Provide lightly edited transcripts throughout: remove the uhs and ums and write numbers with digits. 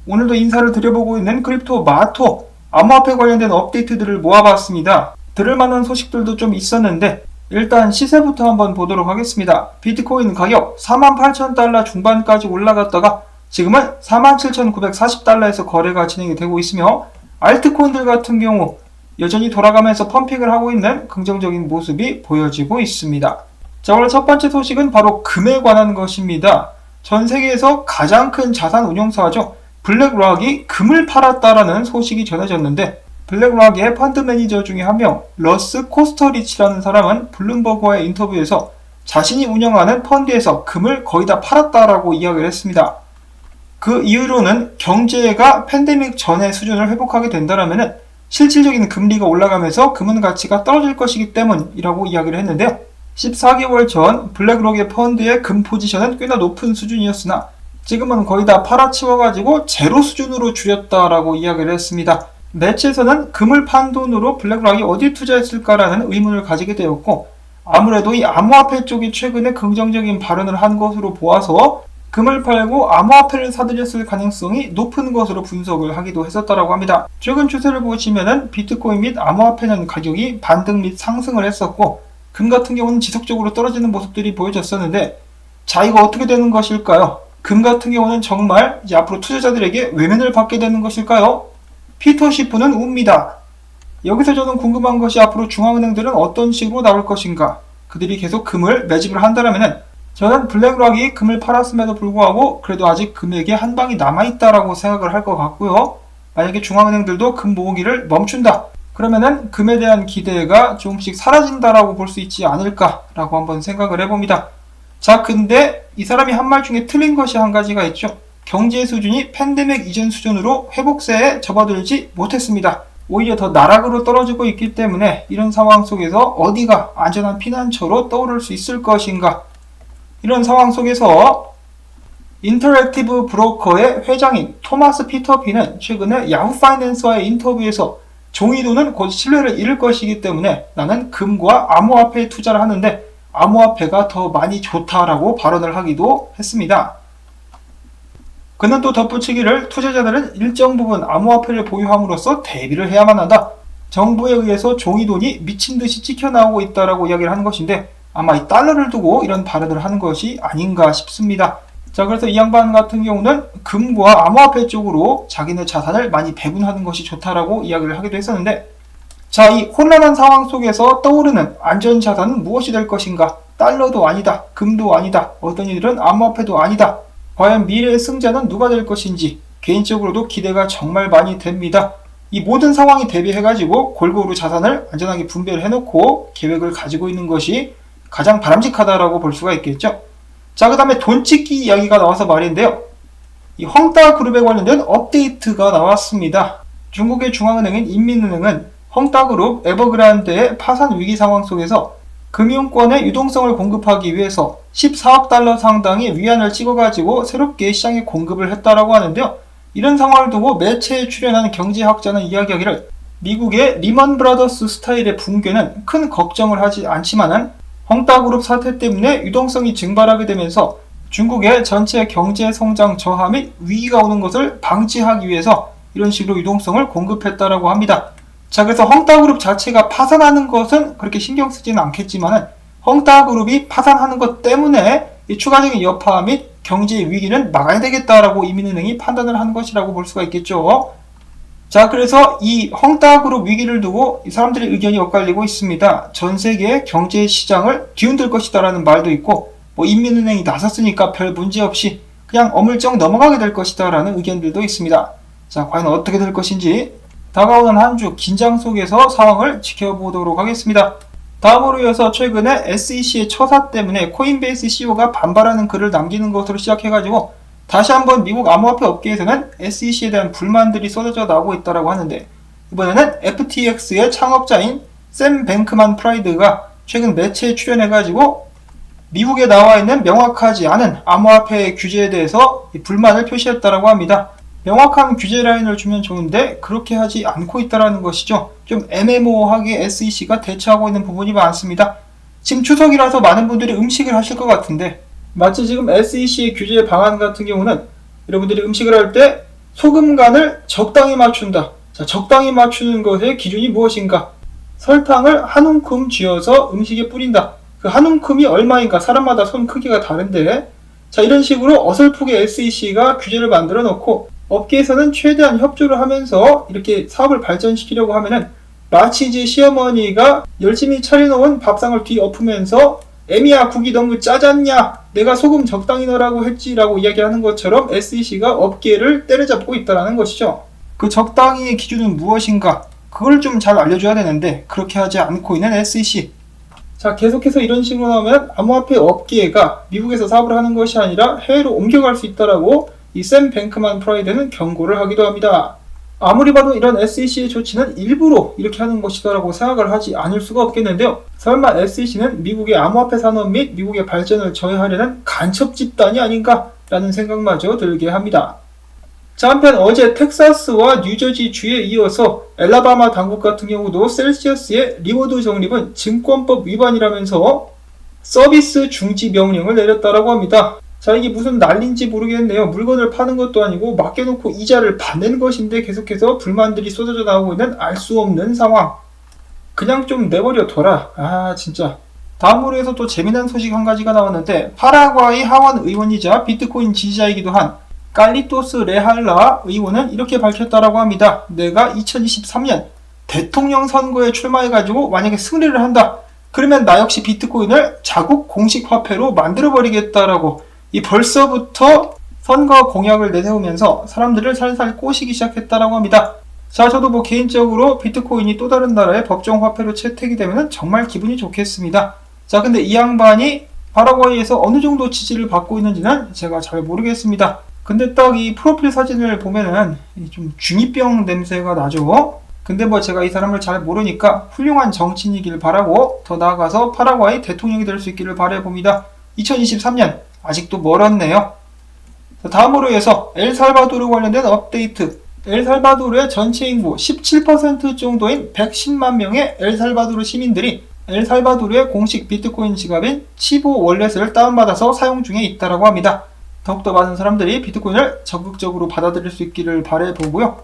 오늘도 인사를 드려보고 있는 크립토 마토 암호화폐 관련된 업데이트들을 모아봤습니다. 들을만한 소식들도 좀 있었는데 일단 시세부터 한번 보도록 하겠습니다. 비트코인 가격 48,000달러 중반까지 올라갔다가 지금은 47,940달러에서 거래가 진행이 되고 있으며 알트코인들 같은 경우 여전히 돌아가면서 펌핑을 하고 있는 긍정적인 모습이 보여지고 있습니다. 자, 오늘 첫 번째 소식은 바로 금에 관한 것입니다. 전 세계에서 가장 큰 자산 운용사죠. 블랙락이 금을 팔았다라는 소식이 전해졌는데 블랙락의 펀드 매니저 중에 한 명 러스 코스터리치라는 사람은 블룸버그와의 인터뷰에서 자신이 운영하는 펀드에서 금을 거의 다 팔았다라고 이야기를 했습니다. 그 이유로는 경제가 팬데믹 전의 수준을 회복하게 된다면 실질적인 금리가 올라가면서 금은 가치가 떨어질 것이기 때문이라고 이야기를 했는데요. 14개월 전 블랙록의 펀드의 금 포지션은 꽤나 높은 수준이었으나 지금은 거의 다 팔아치워가지고 제로 수준으로 줄였다라고 이야기를 했습니다. 매체에서는 금을 판 돈으로 블랙록이 어디 투자했을까라는 의문을 가지게 되었고 아무래도 이 암호화폐 쪽이 최근에 긍정적인 발언을 한 것으로 보아서 금을 팔고 암호화폐를 사들였을 가능성이 높은 것으로 분석을 하기도 했었다라고 합니다. 최근 추세를 보시면은 비트코인 및 암호화폐는 가격이 반등 및 상승을 했었고 금 같은 경우는 지속적으로 떨어지는 모습들이 보여졌었는데 자, 이거 어떻게 되는 것일까요? 금 같은 경우는 정말 이제 앞으로 투자자들에게 외면을 받게 되는 것일까요? 피터 시프는 웁니다. 여기서 저는 궁금한 것이 앞으로 중앙은행들은 어떤 식으로 나올 것인가? 그들이 계속 금을 매집을 한다면은 저는 블랙락이 금을 팔았음에도 불구하고 그래도 아직 금액에 한 방이 남아있다라고 생각을 할 것 같고요. 만약에 중앙은행들도 금 모으기를 멈춘다. 그러면은 금에 대한 기대가 조금씩 사라진다라고 볼 수 있지 않을까라고 한번 생각을 해봅니다. 자, 근데 이 사람이 한 말 중에 틀린 것이 한 가지가 있죠. 경제 수준이 팬데믹 이전 수준으로 회복세에 접어들지 못했습니다. 오히려 더 나락으로 떨어지고 있기 때문에 이런 상황 속에서 어디가 안전한 피난처로 떠오를 수 있을 것인가. 이런 상황 속에서 인터랙티브 브로커의 회장인 토마스 피터피는 최근에 야후 파이낸스와의 인터뷰에서 종이돈은 곧 신뢰를 잃을 것이기 때문에 나는 금과 암호화폐에 투자를 하는데 암호화폐가 더 많이 좋다라고 발언을 하기도 했습니다. 그는 또 덧붙이기를 투자자들은 일정 부분 암호화폐를 보유함으로써 대비를 해야만 한다. 정부에 의해서 종이돈이 미친듯이 찍혀나오고 있다라고 이야기를 하는 것인데 아마 이 달러를 두고 이런 발언을 하는 것이 아닌가 싶습니다. 자, 그래서 이 양반 같은 경우는 금과 암호화폐 쪽으로 자기네 자산을 많이 배분하는 것이 좋다라고 이야기를 하기도 했었는데 자, 이 혼란한 상황 속에서 떠오르는 안전자산은 무엇이 될 것인가? 달러도 아니다. 금도 아니다. 어떤 이들은 암호화폐도 아니다. 과연 미래의 승자는 누가 될 것인지 개인적으로도 기대가 정말 많이 됩니다. 이 모든 상황이 대비해가지고 골고루 자산을 안전하게 분배를 해놓고 계획을 가지고 있는 것이 가장 바람직하다라고 볼 수가 있겠죠. 자, 그 다음에 돈 찍기 이야기가 나와서 말인데요. 이 헝따 그룹에 관련된 업데이트가 나왔습니다. 중국의 중앙은행인 인민은행은 헝따 그룹 에버그란데의 파산 위기 상황 속에서 금융권의 유동성을 공급하기 위해서 14억 달러 상당의 위안을 찍어가지고 새롭게 시장에 공급을 했다라고 하는데요. 이런 상황을 두고 매체에 출연한 경제학자는 이야기하기를 미국의 리먼 브라더스 스타일의 붕괴는 큰 걱정을 하지 않지만은 헝따그룹 사태 때문에 유동성이 증발하게 되면서 중국의 전체 경제 성장 저하 및 위기가 오는 것을 방지하기 위해서 이런 식으로 유동성을 공급했다라고 합니다. 자, 그래서 헝따그룹 자체가 파산하는 것은 그렇게 신경 쓰지는 않겠지만은 헝따그룹이 파산하는 것 때문에 이 추가적인 여파 및 경제 위기는 막아야 되겠다라고 인민은행이 판단을 한 것이라고 볼 수가 있겠죠. 자, 그래서 이 헝따그룹 위기를 두고 이 사람들의 의견이 엇갈리고 있습니다. 전 세계의 경제 시장을 뒤흔들 것이다라는 말도 있고 인민은행이 나섰으니까 별 문제 없이 그냥 어물쩍 넘어가게 될 것이다라는 의견들도 있습니다. 자, 과연 어떻게 될 것인지 다가오는 한 주 긴장 속에서 상황을 지켜보도록 하겠습니다. 다음으로 이어서 최근에 SEC의 처사 때문에 코인베이스 CEO가 반발하는 글을 남기는 것으로 시작해가지고 다시 한번 미국 암호화폐 업계에서는 SEC에 대한 불만들이 쏟아져 나오고 있다고 하는데 이번에는 FTX의 창업자인 샘 뱅크만 프라이드가 최근 매체에 출연해가지고 미국에 나와 있는 명확하지 않은 암호화폐 규제에 대해서 불만을 표시했다고 합니다. 명확한 규제 라인을 주면 좋은데 그렇게 하지 않고 있다는 것이죠. 좀 애매모호하게 SEC가 대처하고 있는 부분이 많습니다. 지금 추석이라서 많은 분들이 음식을 하실 것 같은데 마치 지금 SEC의 규제 방안 같은 경우는 여러분들이 음식을 할 때 소금 간을 적당히 맞춘다. 자, 적당히 맞추는 것의 기준이 무엇인가? 설탕을 한 움큼 쥐어서 음식에 뿌린다. 그 한 움큼이 얼마인가? 사람마다 손 크기가 다른데, 자, 이런 식으로 어설프게 SEC가 규제를 만들어 놓고 업계에서는 최대한 협조를 하면서 이렇게 사업을 발전시키려고 하면은 마치 이제 시어머니가 열심히 차려놓은 밥상을 뒤엎으면서 애미야, 국이 너무 짜잖냐? 내가 소금 적당히 넣으라고 했지라고 이야기하는 것처럼 SEC가 업계를 때려잡고 있다는 것이죠. 그 적당히의 기준은 무엇인가? 그걸 좀 잘 알려줘야 되는데 그렇게 하지 않고 있는 SEC. 자, 계속해서 이런 식으로 나오면 암호화폐 업계가 미국에서 사업을 하는 것이 아니라 해외로 옮겨갈 수 있다라고 이 샘 뱅크만 프라이드는 경고를 하기도 합니다. 아무리 봐도 이런 SEC의 조치는 일부러 이렇게 하는 것이다라고 생각을 하지 않을 수가 없겠는데요. 설마 SEC는 미국의 암호화폐 산업 및 미국의 발전을 저해하려는 간첩 집단이 아닌가? 라는 생각마저 들게 합니다. 자, 한편 어제 텍사스와 뉴저지 주에 이어서 엘라바마 당국 같은 경우도 셀시어스의 리워드 적립은 증권법 위반이라면서 서비스 중지 명령을 내렸다라고 합니다. 자, 이게 무슨 난리인지 모르겠네요. 물건을 파는 것도 아니고 맡겨놓고 이자를 받는 것인데 계속해서 불만들이 쏟아져 나오고 있는 알 수 없는 상황. 그냥 좀 내버려 둬라. 아, 진짜. 다음으로 해서 또 재미난 소식 한 가지가 나왔는데, 파라과이 하원 의원이자 비트코인 지지자이기도 한 칼리토스 레할라 의원은 이렇게 밝혔다라고 합니다. 내가 2023년 대통령 선거에 출마해가지고 만약에 승리를 한다. 그러면 나 역시 비트코인을 자국 공식 화폐로 만들어버리겠다라고 이 벌써부터 선거 공약을 내세우면서 사람들을 살살 꼬시기 시작했다라고 합니다. 자, 저도 뭐 개인적으로 비트코인이 또 다른 나라의 법정 화폐로 채택이 되면 정말 기분이 좋겠습니다. 자, 근데 이 양반이 파라과이에서 어느 정도 지지를 받고 있는지는 제가 잘 모르겠습니다. 근데 딱 이 프로필 사진을 보면은 좀 중2병 냄새가 나죠. 근데 뭐 제가 이 사람을 잘 모르니까 훌륭한 정치인이길 바라고 더 나아가서 파라과이 대통령이 될 수 있기를 바라봅니다. 2023년 아직도 멀었네요. 다음으로 해서 엘살바도르 관련된 업데이트. 엘살바도르의 전체 인구 17% 정도인 110만 명의 엘살바도르 시민들이 엘살바도르의 공식 비트코인 지갑인 치보 월렛을 다운받아서 사용 중에 있다고 합니다. 더욱더 많은 사람들이 비트코인을 적극적으로 받아들일 수 있기를 바라보고요.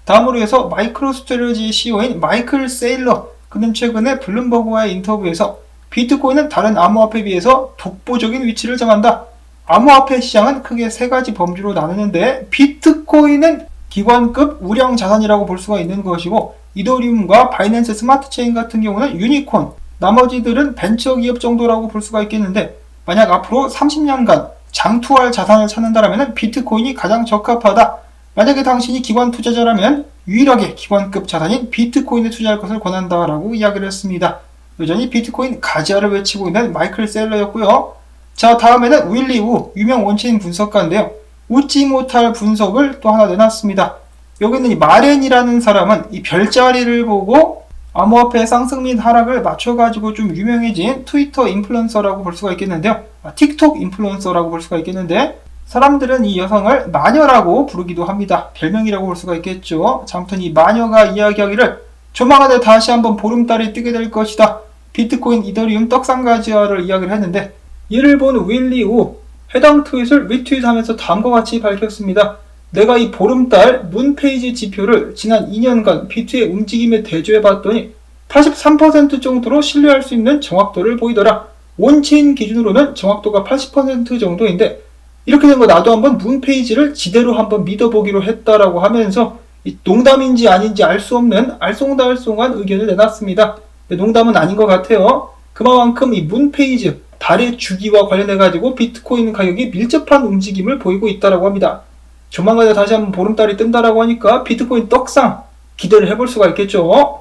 다음으로 해서 마이크로스트래tegy CEO인 마이클 세일러, 그는 최근에 블룸버그와의 인터뷰에서 비트코인은 다른 암호화폐에 비해서 독보적인 위치를 정한다. 암호화폐 시장은 크게 세 가지 범주로 나누는데 비트코인은 기관급 우량 자산이라고 볼 수가 있는 것이고, 이더리움과 바이낸스 스마트 체인 같은 경우는 유니콘, 나머지들은 벤처기업 정도라고 볼 수가 있겠는데, 만약 앞으로 30년간 장투할 자산을 찾는다면 비트코인이 가장 적합하다. 만약에 당신이 기관 투자자라면 유일하게 기관급 자산인 비트코인에 투자할 것을 권한다라고 이야기를 했습니다. 여전히 비트코인 가지아를 외치고 있는 마이클 셀러였고요. 자, 다음에는 윌리 우, 유명 원체인 분석가인데요. 웃지 못할 분석을 또 하나 내놨습니다. 여기는 이 마렌이라는 사람은 이 별자리를 보고 암호화폐의 상승 및 하락을 맞춰가지고 좀 유명해진 트위터 인플루언서라고 볼 수가 있겠는데요. 틱톡 인플루언서라고 볼 수가 있겠는데, 사람들은 이 여성을 마녀라고 부르기도 합니다. 별명이라고 볼 수가 있겠죠. 자, 아무튼 이 마녀가 이야기하기를 조만간에 다시 한번 보름달이 뜨게 될 것이다. 비트코인, 이더리움, 떡상가지아를 이야기를 했는데, 이를 본 윌리 우, 해당 트윗을 리트윗하면서 다음과 같이 밝혔습니다. 내가 이 보름달 문페이지 지표를 지난 2년간 비트의 움직임에 대조해봤더니 83% 정도로 신뢰할 수 있는 정확도를 보이더라. 온체인 기준으로는 정확도가 80% 정도인데, 이렇게 된 거 나도 한번 문페이지를 지대로 한번 믿어보기로 했다라고 하면서 농담인지 아닌지 알 수 없는 알쏭달쏭한 의견을 내놨습니다. 농담은 아닌 것 같아요. 그만큼 이 문페이지, 달의 주기와 관련해가지고 비트코인 가격이 밀접한 움직임을 보이고 있다라고 합니다. 조만간에 다시 한번 보름달이 뜬다라고 하니까 비트코인 떡상 기대를 해볼 수가 있겠죠.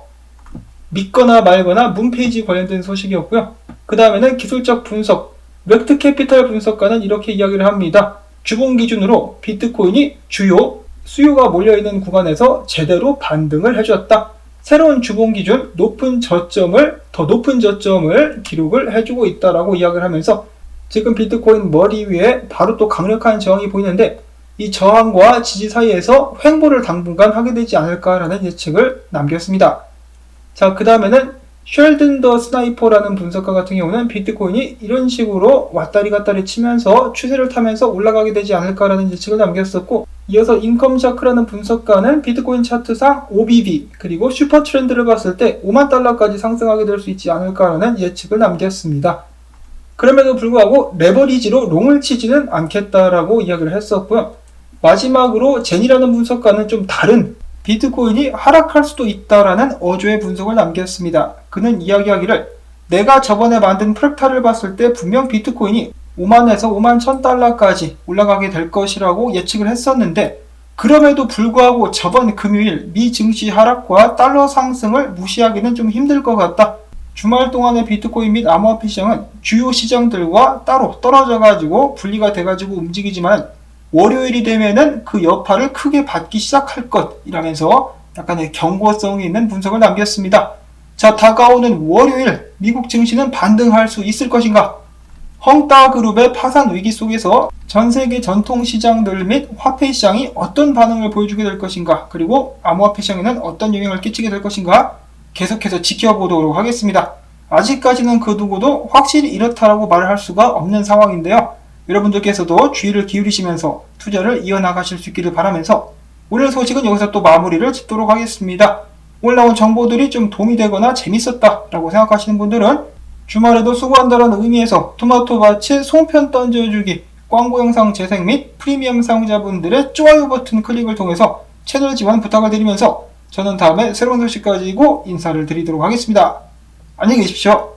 믿거나 말거나 문페이지 관련된 소식이었고요. 그 다음에는 기술적 분석, 렉트 캐피탈 분석가는 이렇게 이야기를 합니다. 주봉 기준으로 비트코인이 주요 수요가 몰려있는 구간에서 제대로 반등을 해주었다. 새로운 주봉 기준 더 높은 저점을 기록을 해주고 있다라고 이야기를 하면서, 지금 비트코인 머리 위에 바로 또 강력한 저항이 보이는데, 이 저항과 지지 사이에서 횡보를 당분간 하게 되지 않을까라는 예측을 남겼습니다. 자, 그 다음에는 쉘든 더 스나이퍼라는 분석가 같은 경우는 비트코인이 이런 식으로 왔다리 갔다리 치면서 추세를 타면서 올라가게 되지 않을까라는 예측을 남겼었고, 이어서 인컴샤크라는 분석가는 비트코인 차트상 OBV 그리고 슈퍼 트렌드를 봤을 때 5만 달러까지 상승하게 될 수 있지 않을까라는 예측을 남겼습니다. 그럼에도 불구하고 레버리지로 롱을 치지는 않겠다라고 이야기를 했었고요. 마지막으로 제니라는 분석가는 좀 다른, 비트코인이 하락할 수도 있다라는 어조의 분석을 남겼습니다. 그는 이야기하기를, 내가 저번에 만든 프랙탈을 봤을 때 분명 비트코인이 5만에서 5만 1000달러까지 올라가게 될 것이라고 예측을 했었는데, 그럼에도 불구하고 저번 금요일 미 증시 하락과 달러 상승을 무시하기는 좀 힘들 것 같다. 주말 동안의 비트코인 및 암호화폐 시장은 주요 시장들과 따로 떨어져가지고 분리가 돼가지고 움직이지만 월요일이 되면은 그 여파를 크게 받기 시작할 것이라면서 약간의 경고성이 있는 분석을 남겼습니다. 자, 다가오는 월요일 미국 증시는 반등할 수 있을 것인가? 헝다그룹의 파산 위기 속에서 전 세계 전통시장들 및 화폐 시장이 어떤 반응을 보여주게 될 것인가? 그리고 암호화폐 시장에는 어떤 영향을 끼치게 될 것인가? 계속해서 지켜보도록 하겠습니다. 아직까지는 그 누구도 확실히 이렇다라고 말을 할 수가 없는 상황인데요. 여러분들께서도 주의를 기울이시면서 투자를 이어나가실 수 있기를 바라면서 오늘 소식은 여기서 또 마무리를 짓도록 하겠습니다. 오늘 나온 정보들이 좀 도움이 되거나 재밌었다라고 생각하시는 분들은 주말에도 수고한다는 의미에서 토마토밭에 송편 던져주기 광고 영상 재생 및 프리미엄 사용자분들의 좋아요 버튼 클릭을 통해서 채널 지원 부탁을 드리면서 저는 다음에 새로운 소식 가지고 인사를 드리도록 하겠습니다. 안녕히 계십시오.